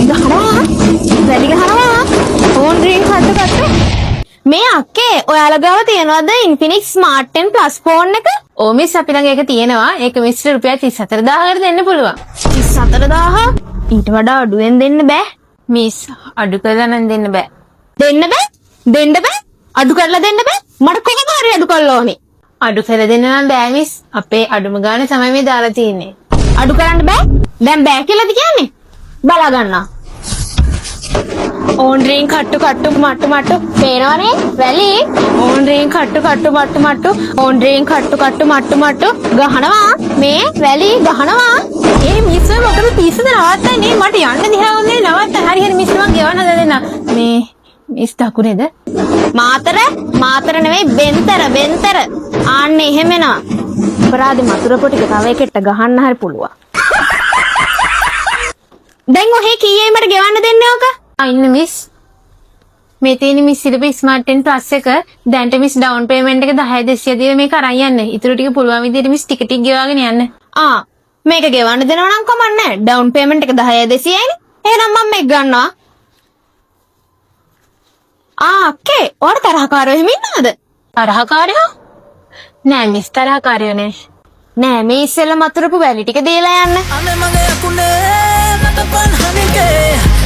ගහනවා. වැඩි ගහනවා. ෆෝන් රින් කට්ටු. මේ අක්කේ ඔයාලා ගාව තියනවද Infinix Smart 10 Plus ෆෝන් එක? ඕ මිස් අපි ළඟ ඒක තියෙනවා. ඒක මිස්ට රුපියල් 34000කට දෙන්න පුළුවන්. 34000? ඊට වඩා අඩුවෙන් දෙන්න බෑ. මිස් අඩු කරලා නම් දෙන්න බෑ. දෙන්න බෑ? අඩු කරලා දෙන්න බෑ? මට කොහොමද හරි අඩු කරලා ඕනේ. අඩු කරලා දෙන්න නම් බෑ මිස්. අපේ අඩුම ගානේ තමයි මේ දාලා තියෙන්නේ. අඩු කරන්න බෑ? දැන් බෑ කියලාද කියන්නේ? බලා ගන්නවා. ඕන් රින් කට්ටු මට්ටු පේනවනේ වැලි ඕන් රින් කට්ටු මට්ටු ඕන් රින් කට්ටු මට්ටු ගහනවා මේ වැලි ගහනවා ඒ මිස් ඔය මොකද පිස්සුද නවත්තන්නේ මට යන්න දිහා වුනේ නවත්ත හරි මිස් මං ගෙවන්න දෙන්න මේ මිස් දකුණේද මාතර නෙවෙයි බෙන්තර ආන්න එහෙම එනවා අපරාධ මතුරු පොටික තව එකෙක්ට ගහන්න හරි පුළුවන් දැන් ඔහේ කීයේ මට ගෙවන්න දෙන්නේ ඔක ඉන්න මිස් මේ තියෙන මිස් ඉරපේ ස්මාර්ට් 10 ප්ලස් එක දැන්ට මිස් ඩවුන් පේමන්ට් එක 10200 දීලා මේක අරන් යන්න. ඊටු ටික පුළුවන් විදිහට මිස් ටික ගෙවාගෙන යන්න. මේක ගෙවන්න දෙනවා නම් කමක් නැහැ. ඩවුන් පේමන්ට් එක 10200යිනේ. එහෙනම් මම මේක ගන්නවා. අක්කේ ඔයාලා තරහකාරයෝ එහෙම ඉන්නවද? තරහකාරයෝ? නෑ මිස් තරහකාරයෝ නෑ මේ ඉස්සෙල්ලා මතුරුපු වැලි ටික දීලා යන්න. අනේ මගේ අකුනේ මට පන් හනිකේ